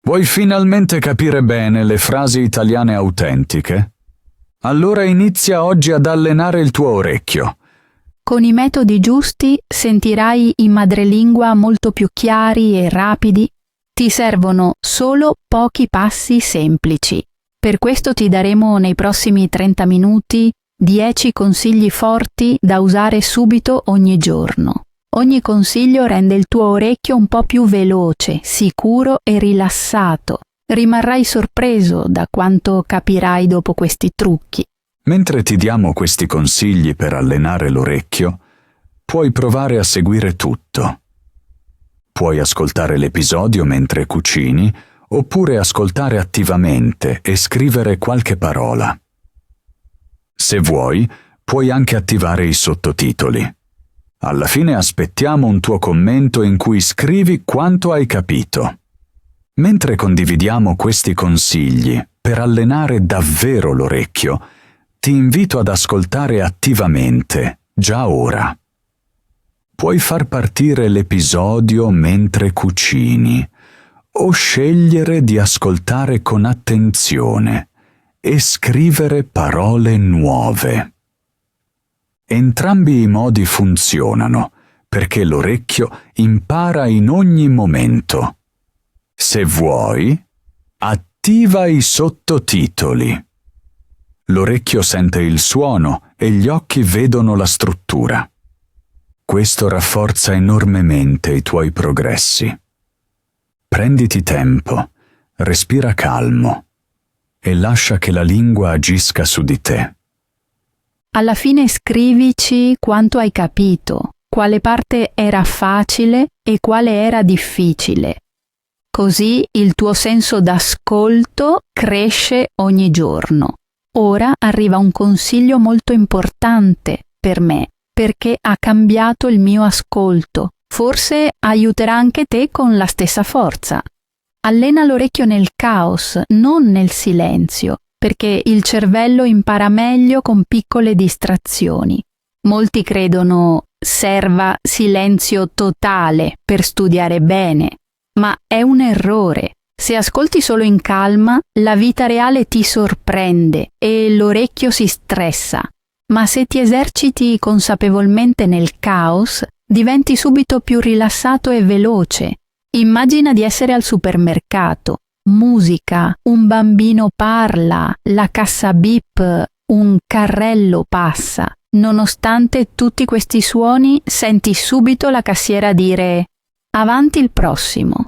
Vuoi finalmente capire bene le frasi italiane autentiche? Allora inizia oggi ad allenare il tuo orecchio. Con i metodi giusti sentirai i madrelingua molto più chiari e rapidi. Ti servono solo pochi passi semplici. Per questo ti daremo nei prossimi 30 minuti 10 consigli forti da usare subito ogni giorno. Ogni consiglio rende il tuo orecchio un po' più veloce, sicuro e rilassato. Rimarrai sorpreso da quanto capirai dopo questi trucchi. Mentre ti diamo questi consigli per allenare l'orecchio, puoi provare a seguire tutto. Puoi ascoltare l'episodio mentre cucini, oppure ascoltare attivamente e scrivere qualche parola. Se vuoi, puoi anche attivare i sottotitoli. Alla fine aspettiamo un tuo commento in cui scrivi quanto hai capito. Mentre condividiamo questi consigli per allenare davvero l'orecchio, ti invito ad ascoltare attivamente, già ora. Puoi far partire l'episodio mentre cucini o scegliere di ascoltare con attenzione e scrivere parole nuove. Entrambi i modi funzionano perché l'orecchio impara in ogni momento. Se vuoi, attiva i sottotitoli. L'orecchio sente il suono e gli occhi vedono la struttura. Questo rafforza enormemente i tuoi progressi. Prenditi tempo, respira calmo e lascia che la lingua agisca su di te. Alla fine scrivici quanto hai capito, quale parte era facile e quale era difficile. Così il tuo senso d'ascolto cresce ogni giorno. Ora arriva un consiglio molto importante per me, perché ha cambiato il mio ascolto. Forse aiuterà anche te con la stessa forza. Allena l'orecchio nel caos, non nel silenzio, perché il cervello impara meglio con piccole distrazioni. Molti credono serva silenzio totale per studiare bene, ma è un errore. Se ascolti solo in calma, la vita reale ti sorprende e l'orecchio si stressa. Ma se ti eserciti consapevolmente nel caos, diventi subito più rilassato e veloce. Immagina di essere al supermercato. Musica, un bambino parla, la cassa bip, un carrello passa. Nonostante tutti questi suoni, senti subito la cassiera dire «Avanti il prossimo».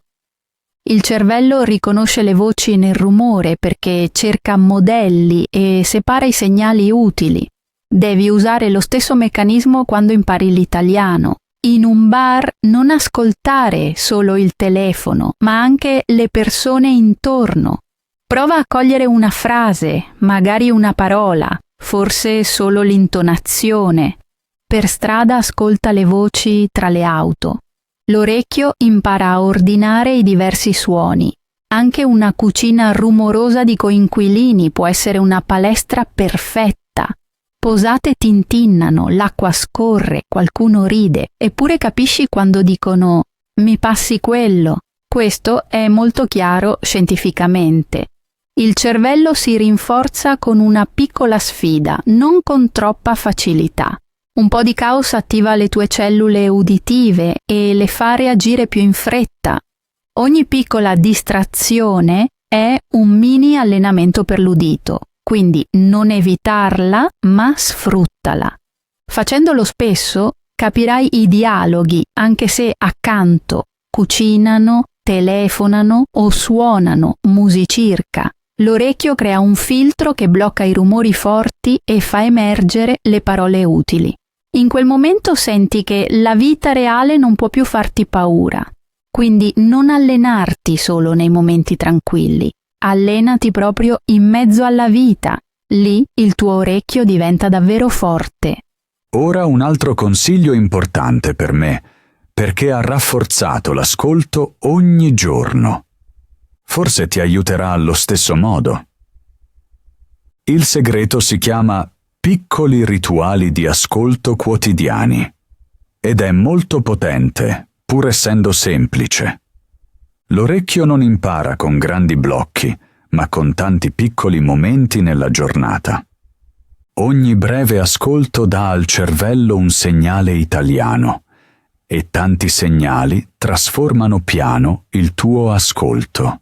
Il cervello riconosce le voci nel rumore perché cerca modelli e separa i segnali utili. Devi usare lo stesso meccanismo quando impari l'italiano. In un bar non ascoltare solo il telefono, ma anche le persone intorno. Prova a cogliere una frase, magari una parola, forse solo l'intonazione. Per strada ascolta le voci tra le auto. L'orecchio impara a ordinare i diversi suoni. Anche una cucina rumorosa di coinquilini può essere una palestra perfetta. Posate tintinnano, l'acqua scorre, qualcuno ride, eppure capisci quando dicono «mi passi quello». Questo è molto chiaro scientificamente. Il cervello si rinforza con una piccola sfida, non con troppa facilità. Un po' di caos attiva le tue cellule uditive e le fa reagire più in fretta. Ogni piccola distrazione è un mini allenamento per l'udito. Quindi non evitarla, ma sfruttala. Facendolo spesso capirai i dialoghi, anche se accanto cucinano, telefonano o suonano musicirca. L'orecchio crea un filtro che blocca i rumori forti e fa emergere le parole utili. In quel momento senti che la vita reale non può più farti paura. Quindi non allenarti solo nei momenti tranquilli. Allenati proprio in mezzo alla vita. Lì il tuo orecchio diventa davvero forte. Ora un altro consiglio importante per me, perché ha rafforzato l'ascolto ogni giorno. Forse ti aiuterà allo stesso modo. Il segreto si chiama piccoli rituali di ascolto quotidiani ed è molto potente, pur essendo semplice. L'orecchio non impara con grandi blocchi, ma con tanti piccoli momenti nella giornata. Ogni breve ascolto dà al cervello un segnale italiano e tanti segnali trasformano piano il tuo ascolto.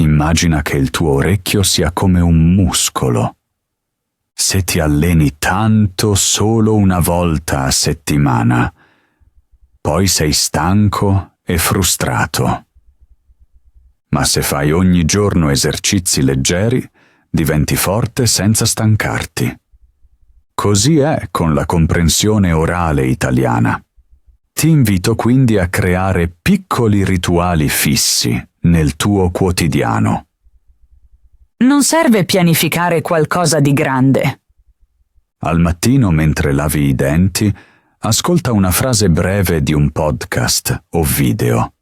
Immagina che il tuo orecchio sia come un muscolo. Se ti alleni tanto solo una volta a settimana, poi sei stanco e frustrato. Ma se fai ogni giorno esercizi leggeri, diventi forte senza stancarti. Così è con la comprensione orale italiana. Ti invito quindi a creare piccoli rituali fissi nel tuo quotidiano. Non serve pianificare qualcosa di grande. Al mattino, mentre lavi i denti, ascolta una frase breve di un podcast o video.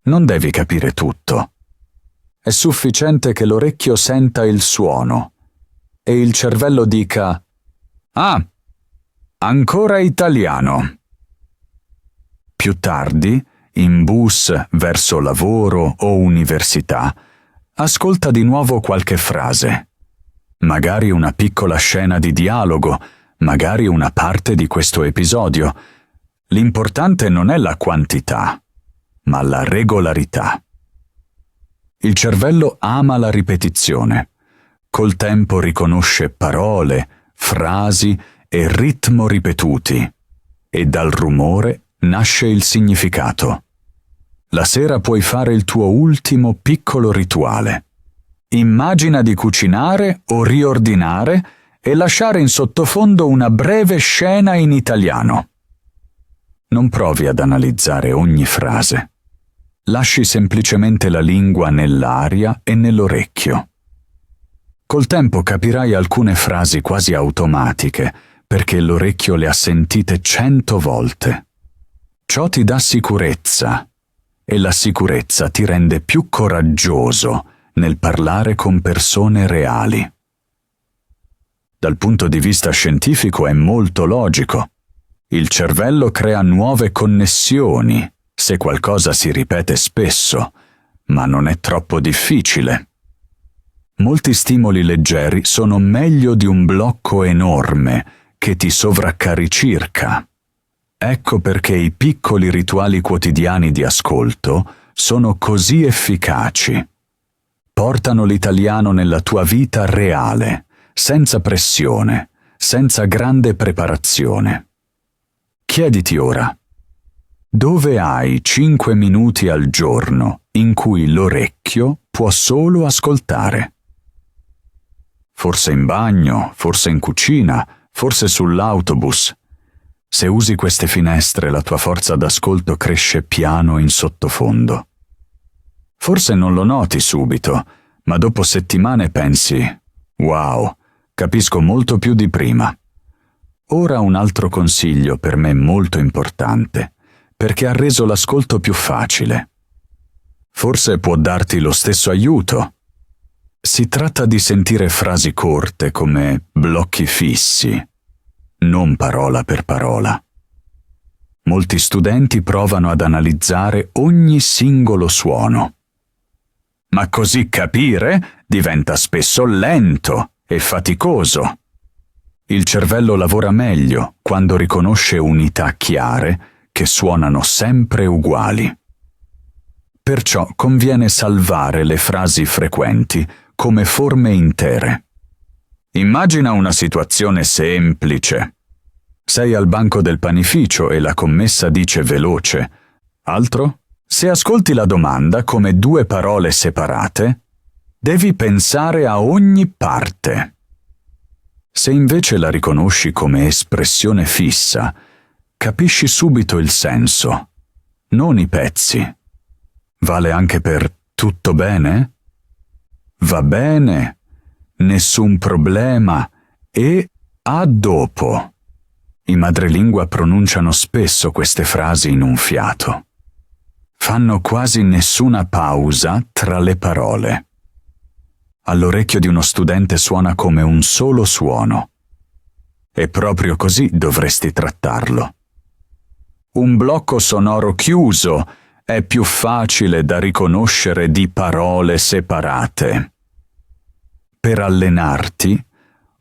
Non devi capire tutto. È sufficiente che l'orecchio senta il suono e il cervello dica: «Ah, ancora italiano». Più tardi, in bus verso lavoro o università, ascolta di nuovo qualche frase. Magari una piccola scena di dialogo, magari una parte di questo episodio. L'importante non è la quantità, ma la regolarità. Il cervello ama la ripetizione. Col tempo riconosce parole, frasi e ritmo ripetuti, e dal rumore nasce il significato. La sera puoi fare il tuo ultimo piccolo rituale. Immagina di cucinare o riordinare e lasciare in sottofondo una breve scena in italiano. Non provi ad analizzare ogni frase. Lasci semplicemente la lingua nell'aria e nell'orecchio. Col tempo capirai alcune frasi quasi automatiche, perché l'orecchio le ha sentite 100 volte. Ciò ti dà sicurezza, e la sicurezza ti rende più coraggioso nel parlare con persone reali. Dal punto di vista scientifico è molto logico. Il cervello crea nuove connessioni se qualcosa si ripete spesso, ma non è troppo difficile. Molti stimoli leggeri sono meglio di un blocco enorme che ti sovraccarica. Ecco perché i piccoli rituali quotidiani di ascolto sono così efficaci. Portano l'italiano nella tua vita reale, senza pressione, senza grande preparazione. Chiediti ora: dove hai 5 minuti al giorno in cui l'orecchio può solo ascoltare? Forse in bagno, forse in cucina, forse sull'autobus. Se usi queste finestre, la tua forza d'ascolto cresce piano in sottofondo. Forse non lo noti subito, ma dopo settimane pensi: «Wow, capisco molto più di prima». Ora un altro consiglio per me molto importante, perché ha reso l'ascolto più facile. Forse può darti lo stesso aiuto. Si tratta di sentire frasi corte come blocchi fissi, non parola per parola. Molti studenti provano ad analizzare ogni singolo suono. Ma così capire diventa spesso lento e faticoso. Il cervello lavora meglio quando riconosce unità chiare che suonano sempre uguali. Perciò conviene salvare le frasi frequenti come forme intere. Immagina una situazione semplice. Sei al banco del panificio e la commessa dice veloce: «Altro?» Se ascolti la domanda come 2 parole separate, devi pensare a ogni parte. Se invece la riconosci come espressione fissa, capisci subito il senso, non i pezzi. Vale anche per «tutto bene?» «Va bene», «nessun problema» e «a dopo». I madrelingua pronunciano spesso queste frasi in un fiato. Fanno quasi nessuna pausa tra le parole. All'orecchio di uno studente suona come un solo suono. E proprio così dovresti trattarlo. Un blocco sonoro chiuso è più facile da riconoscere di parole separate. Per allenarti,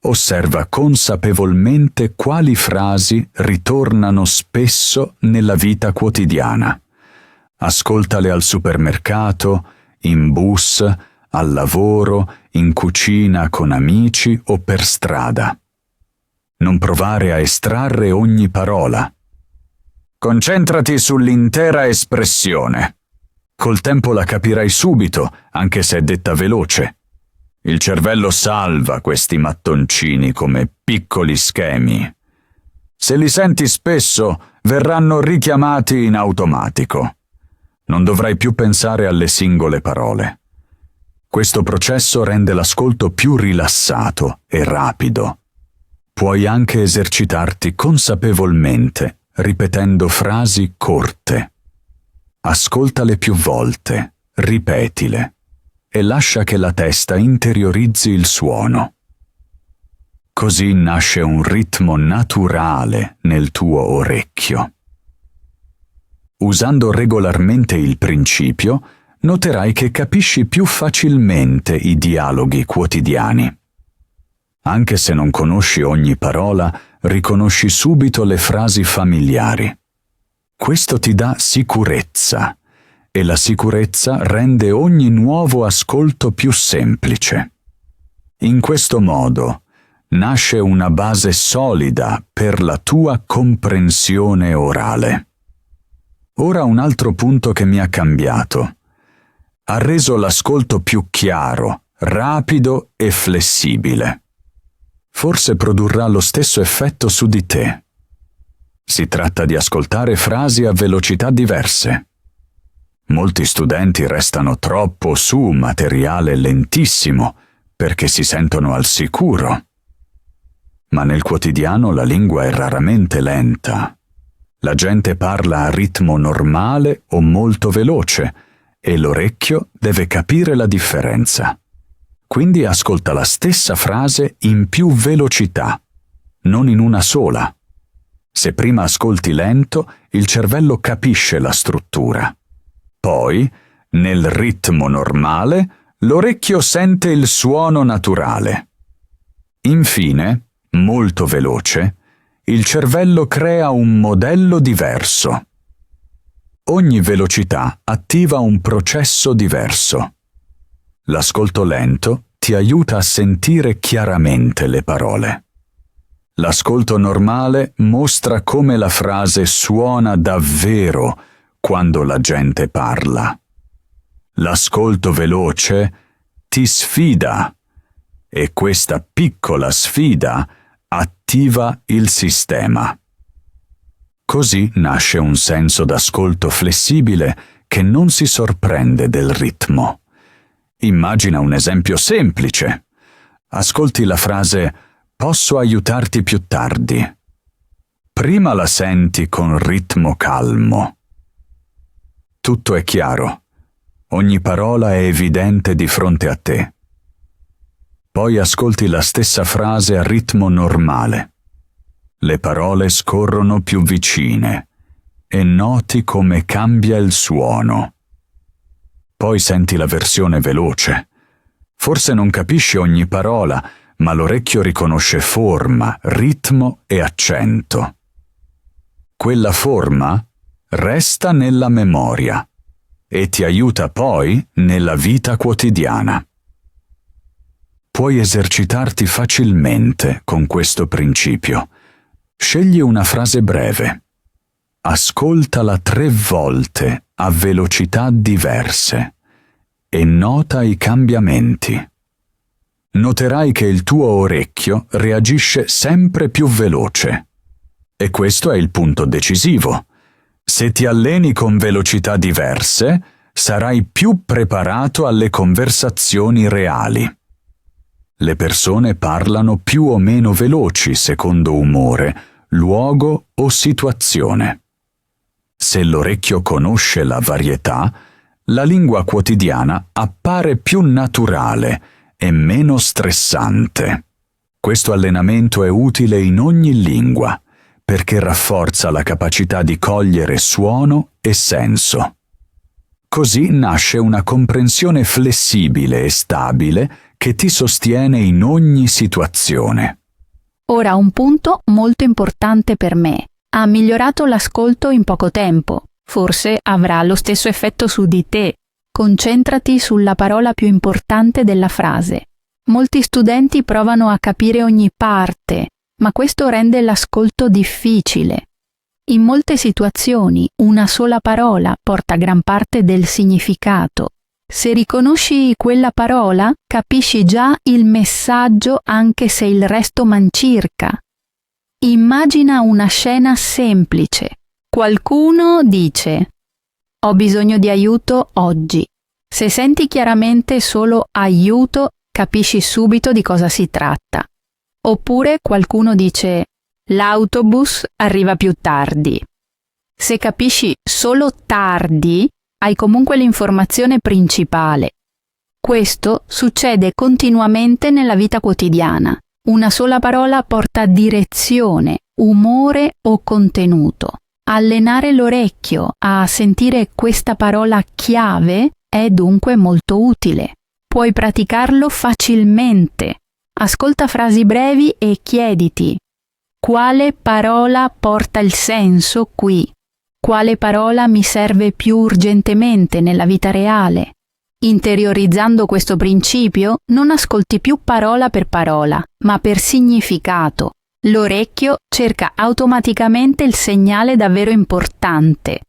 osserva consapevolmente quali frasi ritornano spesso nella vita quotidiana. Ascoltale al supermercato, in bus, al lavoro, in cucina con amici o per strada. Non provare a estrarre ogni parola. Concentrati sull'intera espressione. Col tempo la capirai subito, anche se è detta veloce. Il cervello salva questi mattoncini come piccoli schemi. Se li senti spesso, verranno richiamati in automatico. Non dovrai più pensare alle singole parole. Questo processo rende l'ascolto più rilassato e rapido. Puoi anche esercitarti consapevolmente, ripetendo frasi corte. Ascoltale più volte, ripetile e lascia che la testa interiorizzi il suono. Così nasce un ritmo naturale nel tuo orecchio. Usando regolarmente il principio, noterai che capisci più facilmente i dialoghi quotidiani. Anche se non conosci ogni parola, riconosci subito le frasi familiari. Questo ti dà sicurezza, e la sicurezza rende ogni nuovo ascolto più semplice. In questo modo nasce una base solida per la tua comprensione orale. Ora un altro punto che mi ha cambiato. Ha reso l'ascolto più chiaro, rapido e flessibile. Forse produrrà lo stesso effetto su di te. Si tratta di ascoltare frasi a velocità diverse. Molti studenti restano troppo su materiale lentissimo perché si sentono al sicuro. Ma nel quotidiano la lingua è raramente lenta. La gente parla a ritmo normale o molto veloce e l'orecchio deve capire la differenza. Quindi ascolta la stessa frase in più velocità, non in una sola. Se prima ascolti lento, il cervello capisce la struttura. Poi, nel ritmo normale, l'orecchio sente il suono naturale. Infine, molto veloce, il cervello crea un modello diverso. Ogni velocità attiva un processo diverso. L'ascolto lento ti aiuta a sentire chiaramente le parole. L'ascolto normale mostra come la frase suona davvero quando la gente parla. L'ascolto veloce ti sfida e questa piccola sfida attiva il sistema. Così nasce un senso d'ascolto flessibile che non si sorprende del ritmo. Immagina un esempio semplice. Ascolti la frase «Posso aiutarti più tardi». Prima la senti con ritmo calmo. Tutto è chiaro. Ogni parola è evidente di fronte a te. Poi ascolti la stessa frase a ritmo normale. Le parole scorrono più vicine e noti come cambia il suono. Poi senti la versione veloce. Forse non capisci ogni parola, ma l'orecchio riconosce forma, ritmo e accento. Quella forma resta nella memoria e ti aiuta poi nella vita quotidiana. Puoi esercitarti facilmente con questo principio. Scegli una frase breve. Ascoltala 3 volte a velocità diverse e nota i cambiamenti. Noterai che il tuo orecchio reagisce sempre più veloce. E questo è il punto decisivo. Se ti alleni con velocità diverse, sarai più preparato alle conversazioni reali. Le persone parlano più o meno veloci secondo umore, luogo o situazione. Se l'orecchio conosce la varietà, la lingua quotidiana appare più naturale e meno stressante. Questo allenamento è utile in ogni lingua, perché rafforza la capacità di cogliere suono e senso. Così nasce una comprensione flessibile e stabile che ti sostiene in ogni situazione. Ora un punto molto importante per me. Ha migliorato l'ascolto in poco tempo. Forse avrà lo stesso effetto su di te. Concentrati sulla parola più importante della frase. Molti studenti provano a capire ogni parte, ma questo rende l'ascolto difficile. In molte situazioni una sola parola porta gran parte del significato. Se riconosci quella parola, capisci già il messaggio anche se il resto mancirca. Immagina una scena semplice. Qualcuno dice: «Ho bisogno di aiuto oggi». Se senti chiaramente solo aiuto, capisci subito di cosa si tratta. Oppure qualcuno dice: «L'autobus arriva più tardi». Se capisci solo tardi, hai comunque l'informazione principale. Questo succede continuamente nella vita quotidiana. Una sola parola porta direzione, umore o contenuto. Allenare l'orecchio a sentire questa parola chiave è dunque molto utile. Puoi praticarlo facilmente. Ascolta frasi brevi e chiediti: quale parola porta il senso qui? Quale parola mi serve più urgentemente nella vita reale? Interiorizzando questo principio, non ascolti più parola per parola, ma per significato. L'orecchio cerca automaticamente il segnale davvero importante.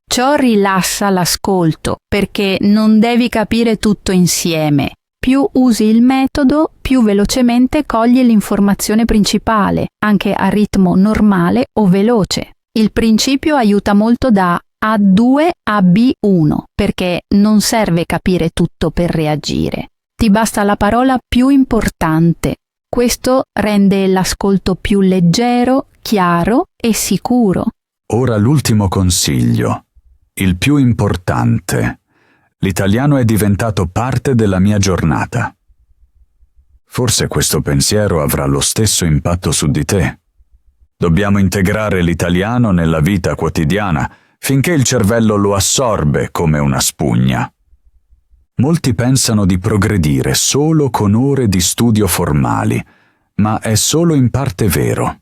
Ciò rilassa l'ascolto, perché non devi capire tutto insieme. Più usi il metodo, più velocemente cogli l'informazione principale, anche a ritmo normale o veloce. Il principio aiuta molto da A2 a B1, perché non serve capire tutto per reagire. Ti basta la parola più importante. Questo rende l'ascolto più leggero, chiaro e sicuro. Ora l'ultimo consiglio, il più importante. L'italiano è diventato parte della mia giornata. Forse questo pensiero avrà lo stesso impatto su di te. Dobbiamo integrare l'italiano nella vita quotidiana finché il cervello lo assorbe come una spugna. Molti pensano di progredire solo con ore di studio formali, ma è solo in parte vero.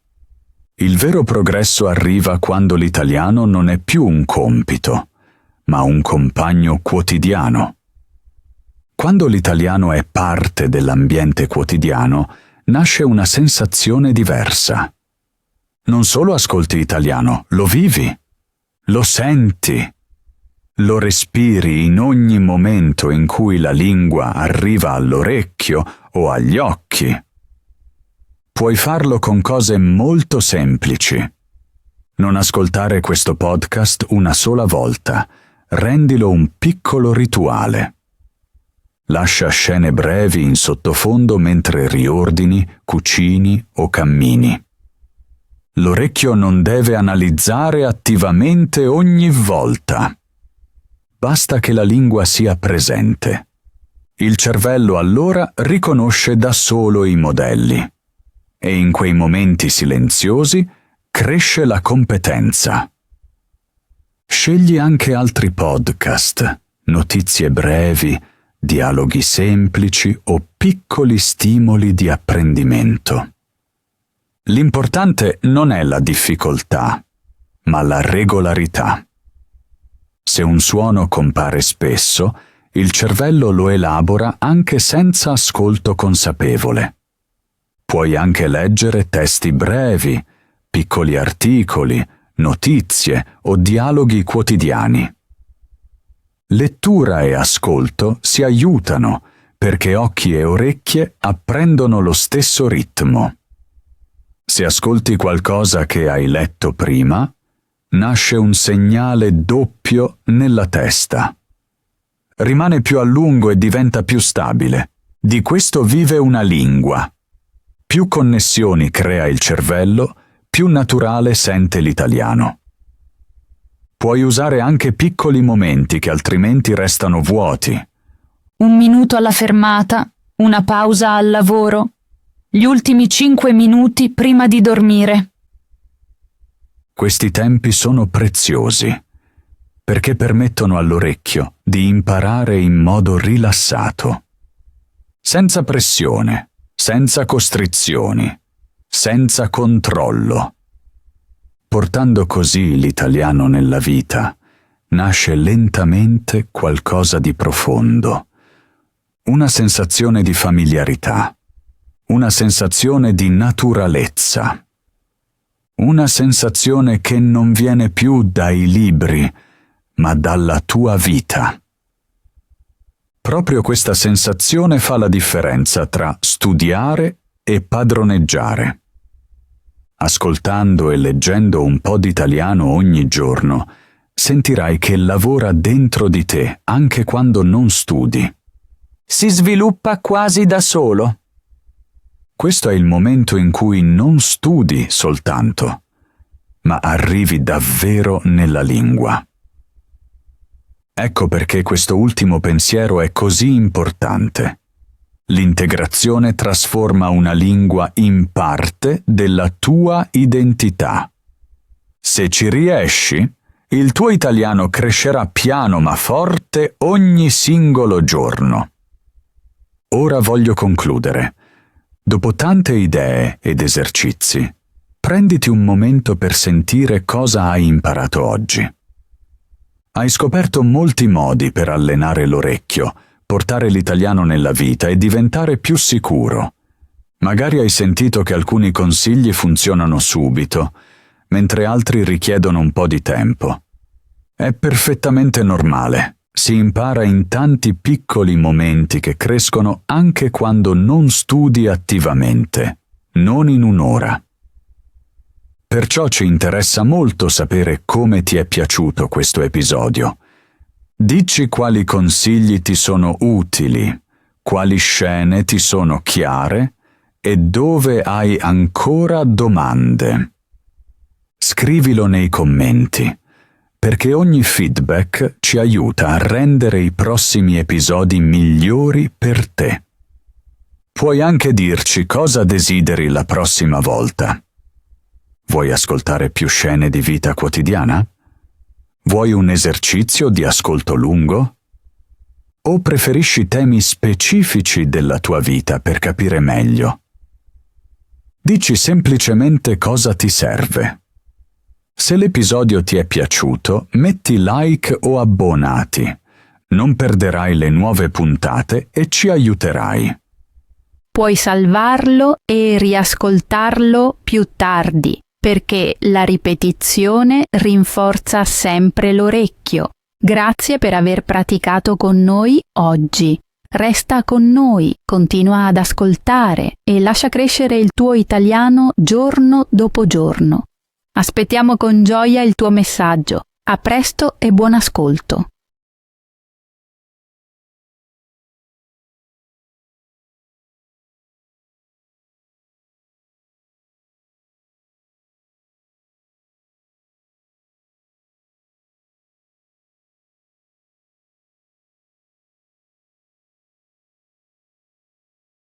Il vero progresso arriva quando l'italiano non è più un compito, ma un compagno quotidiano. Quando l'italiano è parte dell'ambiente quotidiano, nasce una sensazione diversa. Non solo ascolti italiano, lo vivi, lo senti, lo respiri in ogni momento in cui la lingua arriva all'orecchio o agli occhi. Puoi farlo con cose molto semplici. Non ascoltare questo podcast una sola volta, rendilo un piccolo rituale. Lascia scene brevi in sottofondo mentre riordini, cucini o cammini. L'orecchio non deve analizzare attivamente ogni volta. Basta che la lingua sia presente. Il cervello allora riconosce da solo i modelli e in quei momenti silenziosi cresce la competenza. Scegli anche altri podcast, notizie brevi, dialoghi semplici o piccoli stimoli di apprendimento. L'importante non è la difficoltà, ma la regolarità. Se un suono compare spesso, il cervello lo elabora anche senza ascolto consapevole. Puoi anche leggere testi brevi, piccoli articoli, notizie o dialoghi quotidiani. Lettura e ascolto si aiutano perché occhi e orecchie apprendono lo stesso ritmo. Se ascolti qualcosa che hai letto prima, nasce un segnale doppio nella testa. Rimane più a lungo e diventa più stabile. Di questo vive una lingua. Più connessioni crea il cervello, più naturale sente l'italiano. Puoi usare anche piccoli momenti che altrimenti restano vuoti. 1 minuto alla fermata, una pausa al lavoro, gli ultimi 5 minuti prima di dormire. Questi tempi sono preziosi. perché permettono all'orecchio di imparare in modo rilassato, senza pressione, senza costrizioni, senza controllo. Portando così l'italiano nella vita, nasce lentamente qualcosa di profondo, una sensazione di familiarità, una sensazione di naturalezza, una sensazione che non viene più dai libri, ma dalla tua vita. Proprio questa sensazione fa la differenza tra studiare e padroneggiare. Ascoltando e leggendo un po' di italiano ogni giorno, sentirai che lavora dentro di te anche quando non studi. Si sviluppa quasi da solo. Questo è il momento in cui non studi soltanto, ma arrivi davvero nella lingua. Ecco perché questo ultimo pensiero è così importante. L'integrazione trasforma una lingua in parte della tua identità. Se ci riesci, il tuo italiano crescerà piano ma forte ogni singolo giorno. Ora voglio concludere. Dopo tante idee ed esercizi, prenditi un momento per sentire cosa hai imparato oggi. Hai scoperto molti modi per allenare l'orecchio, portare l'italiano nella vita e diventare più sicuro. Magari hai sentito che alcuni consigli funzionano subito, mentre altri richiedono un po' di tempo. È perfettamente normale. Si impara in tanti piccoli momenti che crescono anche quando non studi attivamente, non in un'ora. Perciò ci interessa molto sapere come ti è piaciuto questo episodio. Dici quali consigli ti sono utili, quali scene ti sono chiare e dove hai ancora domande. Scrivilo nei commenti, perché ogni feedback ci aiuta a rendere i prossimi episodi migliori per te. Puoi anche dirci cosa desideri la prossima volta. Vuoi ascoltare più scene di vita quotidiana? Vuoi un esercizio di ascolto lungo? O preferisci temi specifici della tua vita per capire meglio? Dici semplicemente cosa ti serve. Se l'episodio ti è piaciuto, metti like o abbonati. Non perderai le nuove puntate e ci aiuterai. Puoi salvarlo e riascoltarlo più tardi, perché la ripetizione rinforza sempre l'orecchio. Grazie per aver praticato con noi oggi. Resta con noi, continua ad ascoltare e lascia crescere il tuo italiano giorno dopo giorno. Aspettiamo con gioia il tuo messaggio. A presto e buon ascolto.